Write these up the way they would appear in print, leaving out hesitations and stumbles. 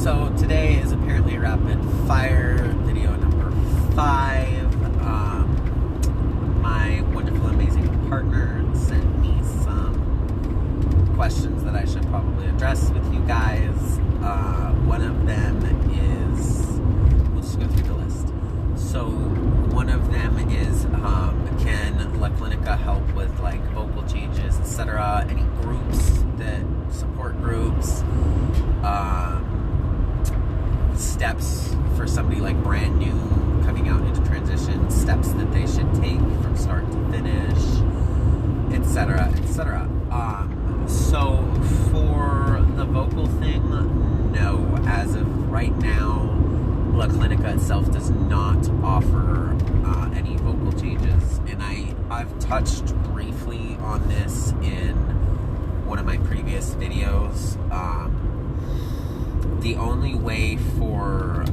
So today is apparently rapid fire video number 5. My wonderful, amazing partner sent me some questions that I should probably address with you guys. One of them is, we'll just go through the list. So one of them is, can La Clinica help with like vocal changes, etc.? Any groups that support groups? Steps for somebody like brand new coming out into transition, steps that they should take from start to finish, etc., etc. So for the vocal thing, no. As of right now, La Clinica itself does not offer any vocal changes, and I've touched briefly on this in one of my previous videos. The only way for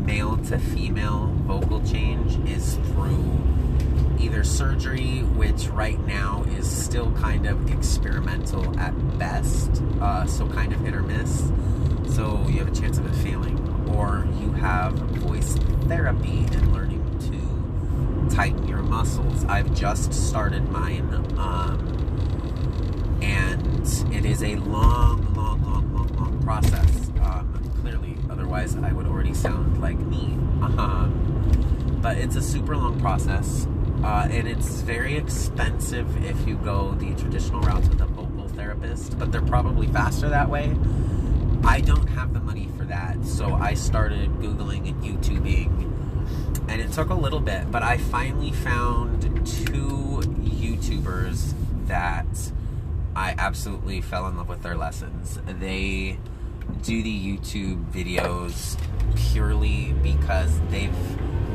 male to female vocal change is through either surgery, which right now is still kind of experimental at best, so kind of hit or miss, so you have a chance of it failing, or you have voice therapy and learning to tighten your muscles. I've just started mine, and it is a long process. Clearly, otherwise I would already sound like me. But it's a super long process, and it's very expensive if you go the traditional route with a vocal therapist, but they're probably faster that way. I don't have the money for that, so I started Googling and YouTubing, and it took a little bit, but I finally found 2 YouTubers that I absolutely fell in love with their lessons. They do the YouTube videos purely because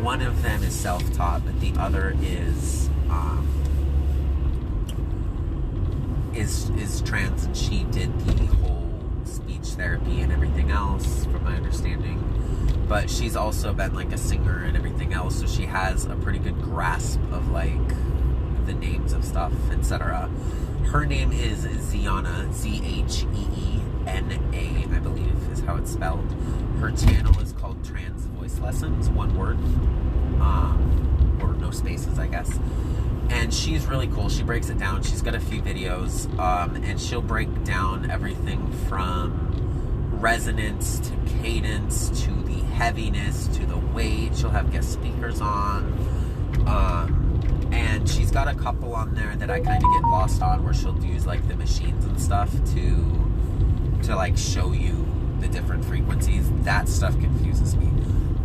one of them is self-taught, but the other is trans, and she did the whole speech therapy and everything else, from my understanding. But she's also been like a singer and everything else, so she has a pretty good grasp of like the names of stuff, etc. Her name is Zeena, Zeena, I believe is how it's spelled. Her channel is called Trans Voice Lessons, one word, or no spaces, I guess. And she's really cool. She breaks it down. She's got a few videos, and she'll break down everything from resonance to cadence to the heaviness to the weight. She'll have guest speakers on. And she's got a couple on there that I kind of get lost on, where she'll use like the machines and stuff to like show you the different frequencies. That stuff confuses me.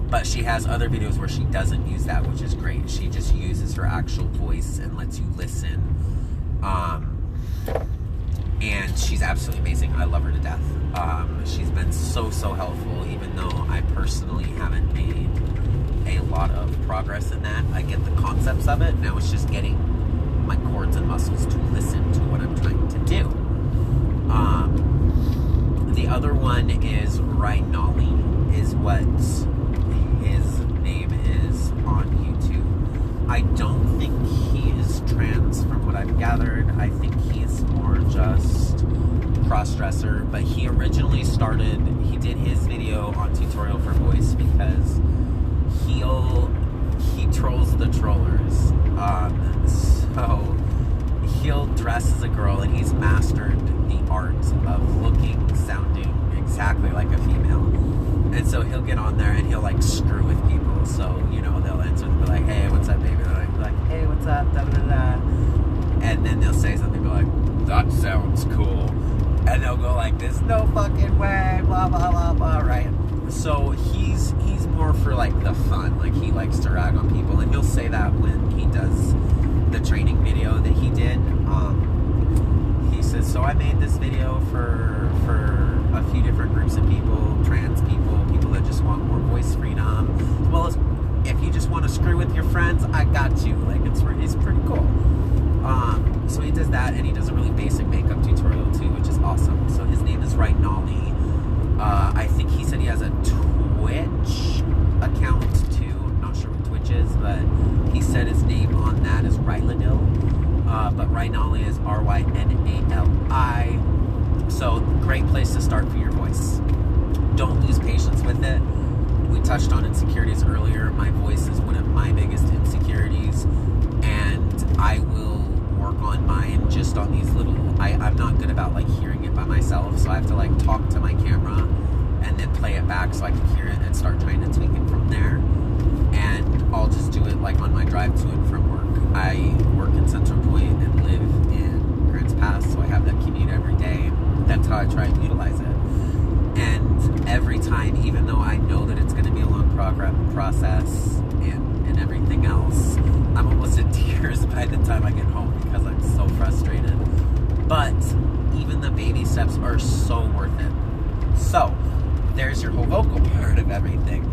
But she has other videos where she doesn't use that, which is great. She just uses her actual voice and lets you listen. And she's absolutely amazing. I love her to death. She's been so helpful, even though I personally haven't made a lot of progress in that. I get the concepts of it. Now it's just getting my cords and muscles to listen to what I'm trying to do. The other one is Rhinali, is what his name is on YouTube. I don't think he is trans, from what I've gathered. I think he's more just cross-dresser, but he originally he did his video on tutorial for voice because he trolls the trollers. So he'll dress as a girl, and he's mastered the art of looking, sounding exactly like a female. And so he'll get on there and he'll like screw with people. So, you know, they'll answer and be like, hey, what's up, baby? They'll be like, hey, what's up? Da, da, da, da. And then they'll say something, be like, that sounds cool. And they'll go like this, no fucking way, blah, blah, blah, blah, right? So he's more for like the fun. Like, he likes to rag on people, and he'll say that when he does the training video that he did. He says, so I made this video for a few different groups of people, trans people, people that just want more voice freedom, as well as if you just want to screw with your friends, I got you. Like, it's pretty cool. So he does that, and he does a really basic makeup tutorial too, which is awesome. So his name is Rhinali. I think he said he has a Twitch account too. I'm not sure what Twitch is, but he said his name on that is Ryladil. But Rhinali is Rynali. So great place to start for your voice. Don't lose patience. touched on insecurities earlier. My voice is one of my biggest insecurities, and I will work on mine just on these little... I'm not good about, like, hearing it by myself, so I have to, like, talk to my camera and then play it back so I can hear it and start trying to tweak it from there. And I'll just do it, like, on my drive to and from work. I work in Central Point and live in Grants Pass, so I have that commute every day. That's how I try and utilize it. And every time, even though I know that it's going to be a long process and everything else, I'm almost in tears by the time I get home because I'm so frustrated. But even the baby steps are so worth it. So, there's your whole vocal part of everything.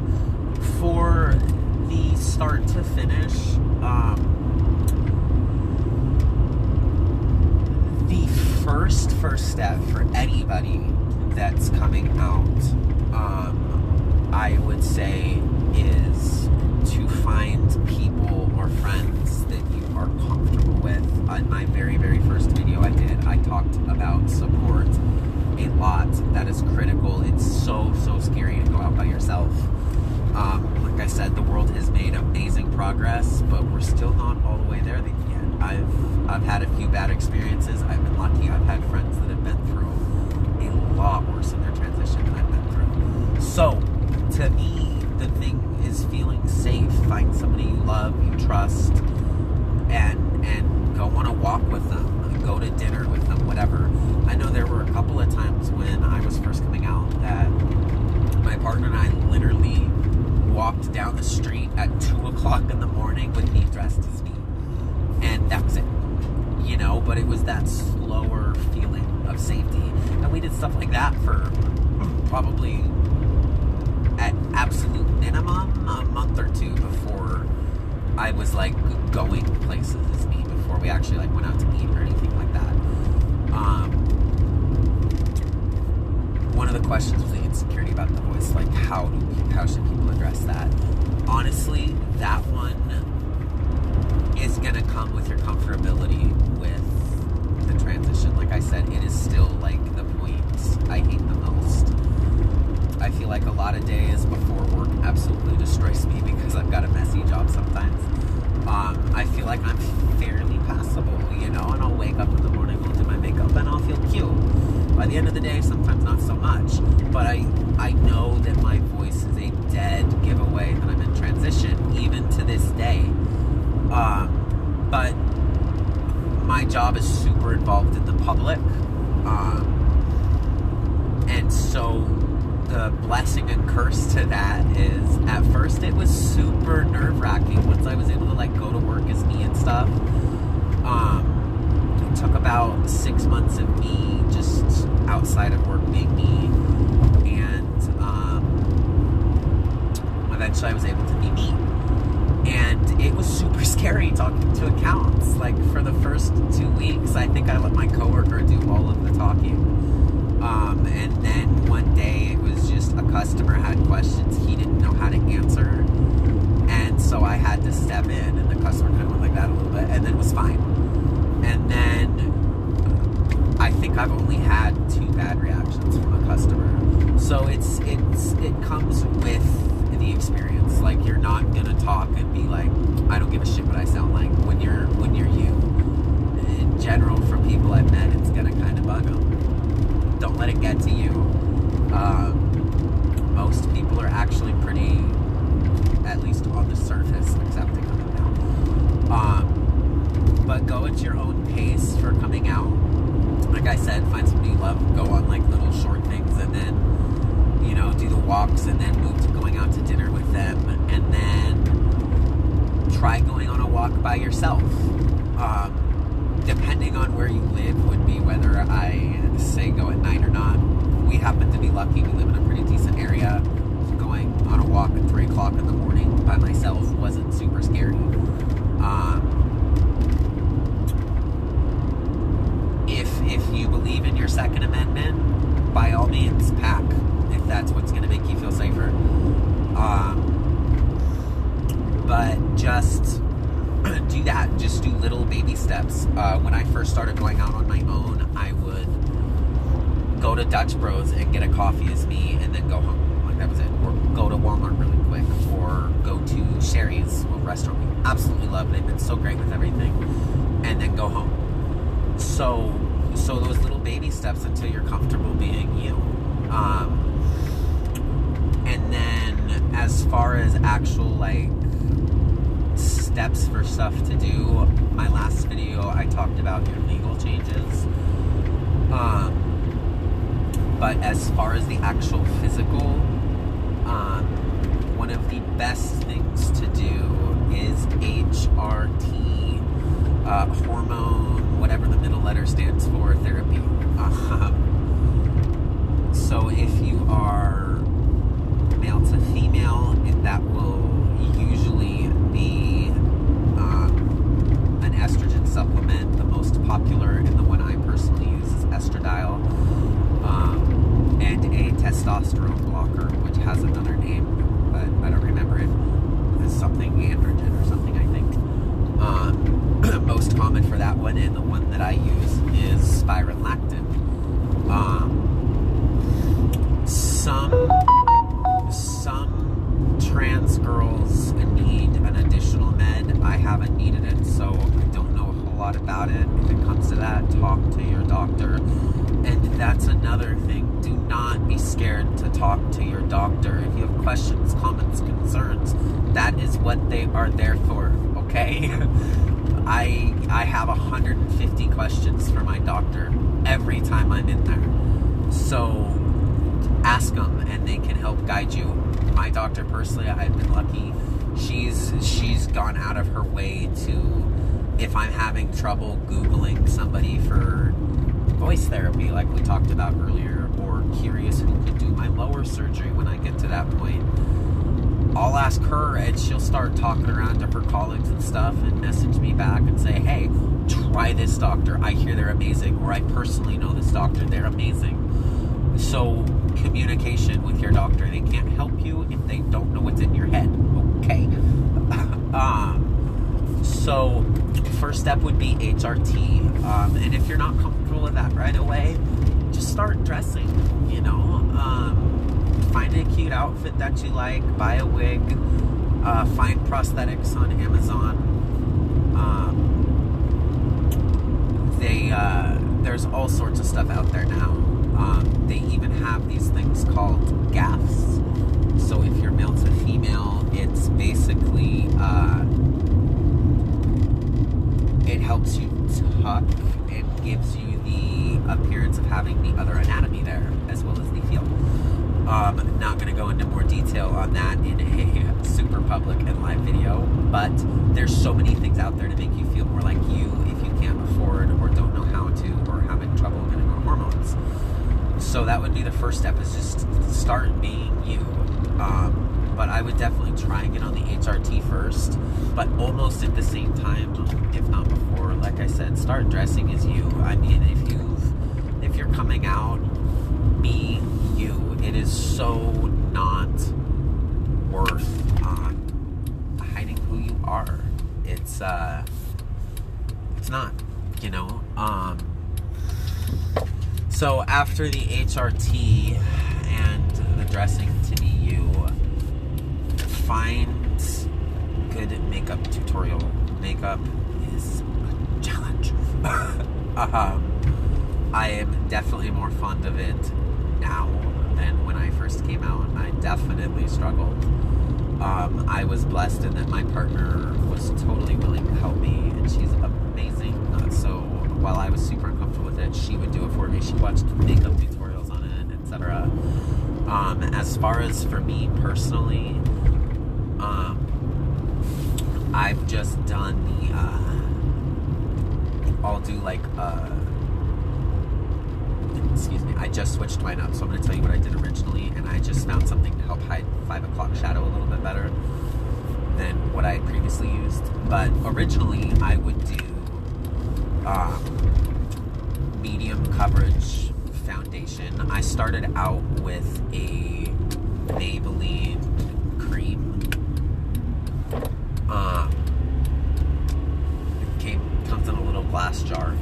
For the start to finish, the first step for anybody that's coming out, I would say, is to find people or friends that you are comfortable with. On my very, very first video I did, I talked about support a lot. That is critical. It's so scary to go out by yourself. Like I said, the world has made amazing progress, but we're still not all the way there yet. I've had a few bad experiences. I've been lucky. I've had friends that have been through a lot worse in their transition than I've been through. So, to me, the thing is feeling safe. Find somebody you love, you trust, and go on a walk with them. Go to dinner with them, whatever. I know there were a couple of times when I was first coming out that my partner and I literally walked down the street at 2 o'clock in the morning with me dressed as me. And that was it. You know, but it was that slower feeling of safety. And we did stuff like that for probably, at absolute minimum, a month or two before I was, like, going places as me, before we actually, like, went out to eat or anything like that. One of the questions was the insecurity about the voice, like, how should people address that? Honestly, that one is going to come with your comfortability with the transition. Like I said, it is still, like, the point I hate the most. I feel like a lot of days before work absolutely destroys me because I've got a messy job sometimes. I feel like I'm fairly passable, you know, and I'll wake up in the morning, I'll do my makeup, and I'll feel cute. By the end of the day, sometimes not so much. But I know that my voice is a dead giveaway that I'm in transition, even to this day. But my job is super involved in the public. And so the blessing and curse to that is, at first it was super nerve-wracking once I was able to, like, go to work as me and stuff. It took about 6 months of me just outside of work being me, and eventually I was able to be me. And it was super scary talking to accounts. Like, for the first 2 weeks, I think I let my coworker do all of the talking. And then one day it was just a customer had questions he didn't know how to answer. And so I had to step in, and the customer kind of went like that a little bit, and then it was fine. And then I think I've only had 2 bad reactions from a customer. So it comes with the experience. Like, you're not gonna talk and be like, I don't give a shit what I sound like when you're you. In general, from people I've met, it's gonna kind of bug them. Don't let it get to you. Most people are actually pretty, at least on the surface, accepting of it now. But go at your own pace for coming out. Like I said, find somebody you love, go on, like, little short things, and then, you know, do the walks, and then move to going out to dinner with them, and then try going on a walk by yourself. Depending on where you live would be whether I say go at night or not. We happen to be lucky. We live in a pretty decent area. Going on a walk at 3 o'clock in the morning by myself wasn't super scary. If you believe in your Second Amendment, by all means, pack, if that's what's going to make you feel safer. But just do that. Just do little baby steps. When I first started going out on my own, I would go to Dutch Bros and get a coffee as me, and then go home. Like, that was it. Or go to Walmart really quick so great with everything, and then go home. So those little baby steps until you're comfortable being you. And then as far as actual like steps for stuff to do, my last video I talked about your legal changes. But as far as the actual physical, one of the best things to do is HRT, hormone, whatever the middle letter stands for, therapy. So if you are male to female, that will usually be an estrogen supplement. The most popular and the one I personally use is estradiol, and a testosterone blocker, which has another name, but I don't remember it. It's something androgen or something, I think. Most common for that one, and the one that I use is spironolactone. Some trans girls need an additional med. I haven't needed it, so I don't know a whole lot about it. If it comes to that, talk to your doctor. And that's another thing. Do not be scared to talk to your doctor. If you have questions, comments, concerns, that is what they are there for, okay? I have 150 questions for my doctor every time I'm in there. So ask them and they can help guide you. My doctor personally, I've been lucky. She's gone out of her way to, if I'm having trouble Googling somebody for voice therapy like we talked about earlier, or curious who could do my lower surgery when I get to that point, I'll ask her and she'll start talking around to her colleagues and stuff and message me back and say, hey, try this doctor. I hear they're amazing. Or I personally know this doctor. They're amazing. So communication with your doctor. They can't help you if they don't know what's in your head. Okay? So first step would be HRT. And if you're not comfortable with that right away, just start dressing, you know. Find a cute outfit that you like, buy a wig, find prosthetics on Amazon. There's all sorts of stuff out there now. They even have these things called gaffs. So if you're male to female, it's basically, it helps you tuck and gives you the appearance of having the other anatomy there, as well as the feel. I'm not going to go into more detail on that in a super public and live video, but there's so many things out there to make you feel more like you if you can't afford or don't know how to or having trouble getting on hormones. So that would be the first step, is just start being you. But I would definitely try and get on the HRT first, but almost at the same time, if not before, like I said, start dressing as you. I mean, if you're coming out, be you. It is so not worth hiding who you are. It's not, you know. So after the HRT and the dressing to be you, find good makeup tutorial. Makeup is a challenge. I am definitely more fond of it now than when I first came out. I definitely struggled. I was blessed in that my partner was totally willing to help me, and she's amazing. So while I was super uncomfortable with it, she would do it for me. She watched makeup tutorials on it, etc. As far as for me personally, I've just done the, I'll do like, excuse me, I just switched mine up, so I'm going to tell you what I did originally, and I just found something to help hide 5 o'clock shadow a little bit better than what I had previously used. But originally, I would do medium coverage foundation. I started out with a Maybelline cream. It comes in a little glass jar.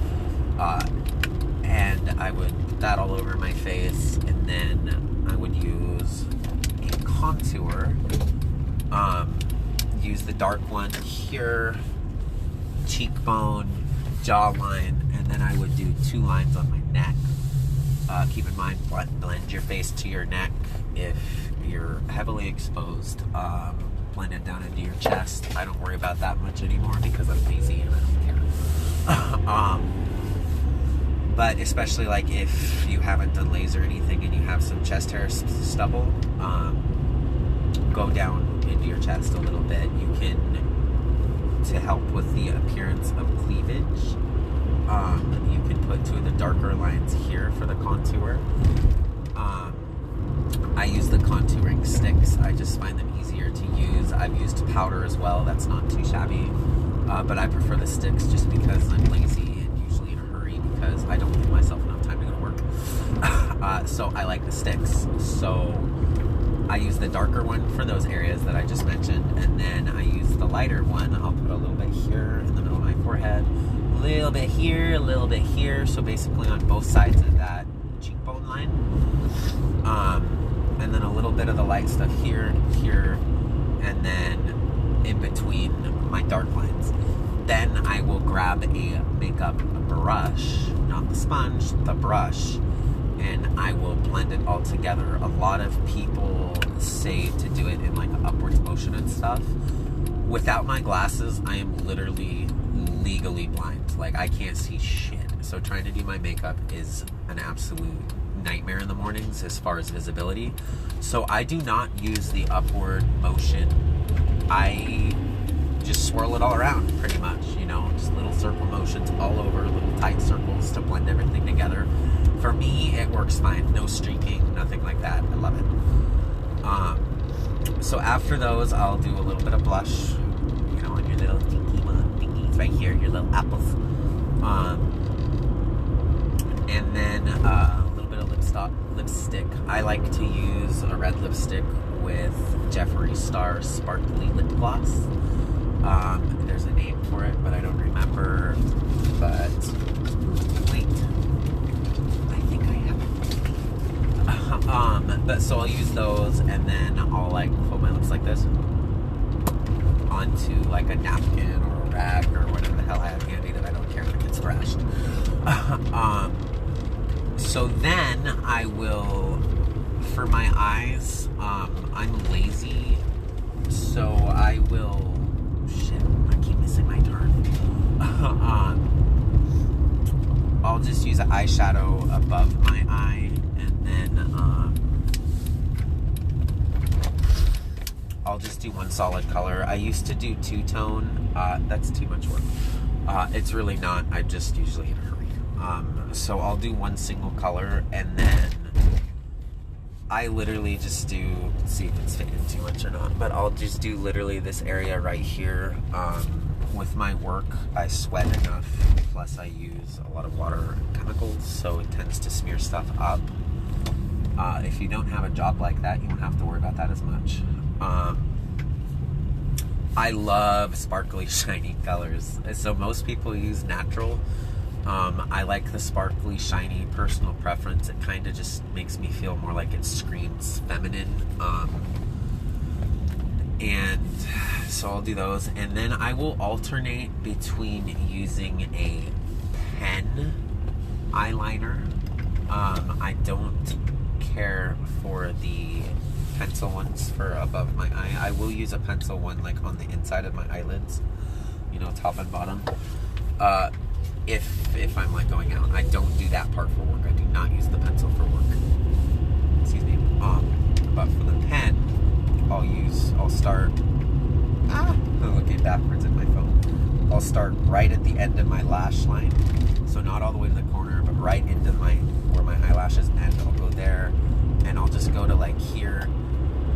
And I would put that all over my face, and then I would use a contour. Use the dark one here, cheekbone, jawline, and then I would do 2 lines on my neck. Keep in mind, blend your face to your neck if you're heavily exposed. Blend it down into your chest. I don't worry about that much anymore because I'm lazy and I don't care. But especially like if you haven't done laser or anything and you have some chest hair stubble, go down into your chest a little bit. You can, to help with the appearance of cleavage, you can put 2 of the darker lines here for the contour. I use the contouring sticks. I just find them easier to use. I've used powder as well. That's not too shabby. But I prefer the sticks just because I'm lazy and usually in a hurry because I don't give myself enough time to go to work. So I like the sticks. So I use the darker one for those areas that I just mentioned. And then I use the lighter one. I'll put a little bit here in the middle of my forehead. A little bit here, a little bit here. So basically on both sides of that cheekbone line. And then a little bit of the light stuff here, and then in between my dark lines. Then I will grab a makeup brush, not the sponge, the brush, and I will blend it all together. A lot of people say to do it in like an upwards motion and stuff. Without my glasses, I am literally legally blind. Like, I can't see shit. So trying to do my makeup is an absolute nightmare in the mornings as far as visibility. So I do not use the upward motion. I just swirl it all around pretty much, you know, just little circle motions all over, little tight circles to blend everything together. For me, it works fine. No streaking, nothing like that. I love it. So after those, I'll do a little bit of blush, you know, on your little dinkies right here, your little apples. And then lipstick. I like to use a red lipstick with Jeffree Star Sparkly Lip Gloss. There's a name for it, but I don't remember. But wait, I think I have it. But so I'll use those, and then I'll like put my lips like this onto like a napkin or a rag or whatever the hell I have handy that I don't care if it gets scratched. So then I will, for my eyes, I'm lazy, so I will, shit, I keep missing my turn. I'll just use an eyeshadow above my eye, and then I'll just do one solid color. I used to do 2-tone, that's too much work. It's really not, I just usually in a hurry. So I'll do one single color, and then I literally just do, see if it's faded too much or not, but I'll just do literally this area right here. With my work, I sweat enough, plus I use a lot of water and chemicals, so it tends to smear stuff up. If you don't have a job like that, you don't have to worry about that as much. I love sparkly, shiny colors, so most people use natural. I like the sparkly, shiny, personal preference. It kind of just makes me feel more like it screams feminine. And so I'll do those. And then I will alternate between using a pen eyeliner. I don't care for the pencil ones for above my eye. I will use a pencil one like on the inside of my eyelids, you know, top and bottom. If I'm like going out, I don't do that part for work. I do not use the pencil for work. Excuse me. But for the pen, I'll start. I'm looking backwards at my phone. I'll start right at the end of my lash line, so not all the way to the corner, but right into where my eyelashes end. I'll go there, and I'll just go to like here,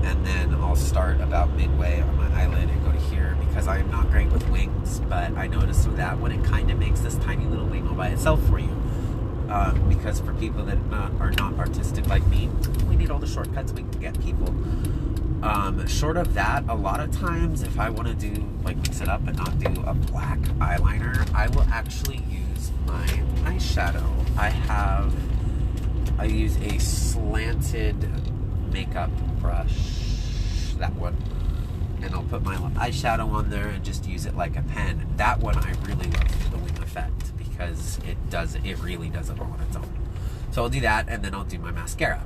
and then I'll start about midway on my eyelid and go to here, because I am not great with wings, but I noticed with that one, it kind of makes this tiny little wing all by itself for you. Because for people that are not artistic like me, we need all the shortcuts we can get people. Short of that, a lot of times, if I want to do, like, mix it up and not do a black eyeliner, I will actually use my eyeshadow. I use a slanted makeup brush, that one, and I'll put my eyeshadow on there and just use it like a pen. That one I really love for the wing effect because it really does it all on its own. So I'll do that, and then I'll do my mascara.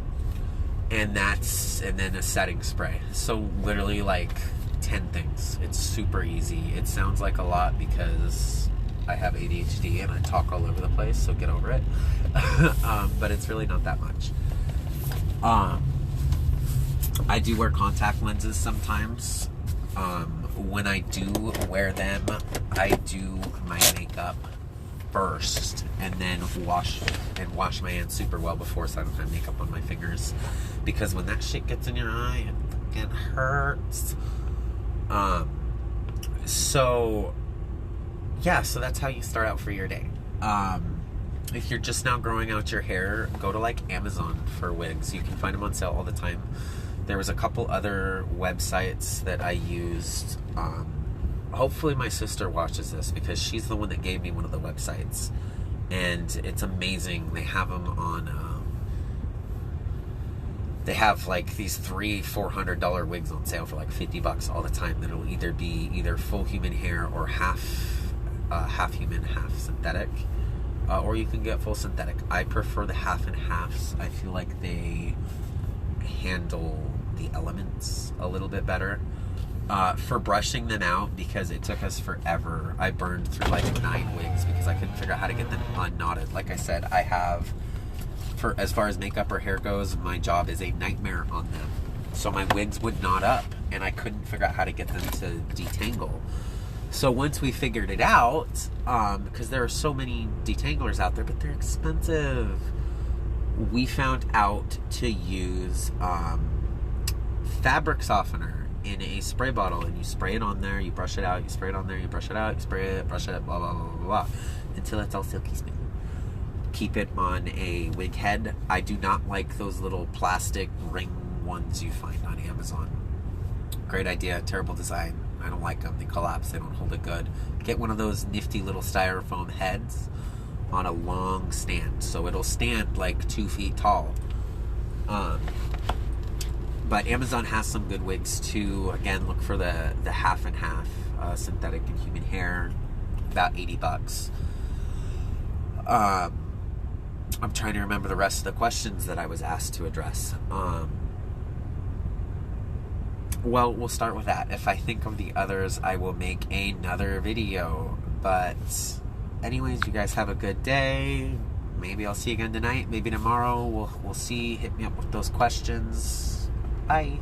And then a setting spray. So literally like 10 things. It's super easy. It sounds like a lot because I have ADHD and I talk all over the place, so get over it. But it's really not that much. I do wear contact lenses sometimes. When I do wear them, I do my makeup first and then wash my hands super well before, so I don't have makeup on my fingers, because when that shit gets in your eye, it hurts. So that's how you start out for your day. If you're just now growing out your hair, go to like Amazon for wigs. You can find them on sale all the time. There was a couple other websites that I used. Hopefully my sister watches this because she's the one that gave me one of the websites, and it's amazing. They have them on they have like these $300-$400 wigs on sale for like $50 all the time. That'll either be full human hair or half human, half synthetic, or you can get full synthetic. I prefer the half and halves. I feel like they handle the elements a little bit better. For brushing them out, because it took us forever, I burned through like 9 wigs because I couldn't figure out how to get them unknotted. Like I said, I have, for as far as makeup or hair goes, my job is a nightmare on them. So my wigs would knot up and I couldn't figure out how to get them to detangle. So once we figured it out, because there are so many detanglers out there, but they're expensive, we found out to use fabric softener in a spray bottle, and you spray it on there, you brush it out, you spray it on there, you brush it out, you spray it, brush it, blah, blah, blah, blah, blah, until it's all silky smooth. Keep it on a wig head. I do not like those little plastic ring ones you find on Amazon. Great idea, terrible design. I don't like them. They collapse, they don't hold it good. Get one of those nifty little styrofoam heads on a long stand, so it'll stand like 2 feet tall. But Amazon has some good wigs too. Again, look for the half and half synthetic and human hair, about $80. I'm trying to remember the rest of the questions that I was asked to address. Well, we'll start with that. If I think of the others, I will make another video. But anyways, you guys have a good day. Maybe I'll see you again tonight. Maybe tomorrow. We'll see. Hit me up with those questions. Bye.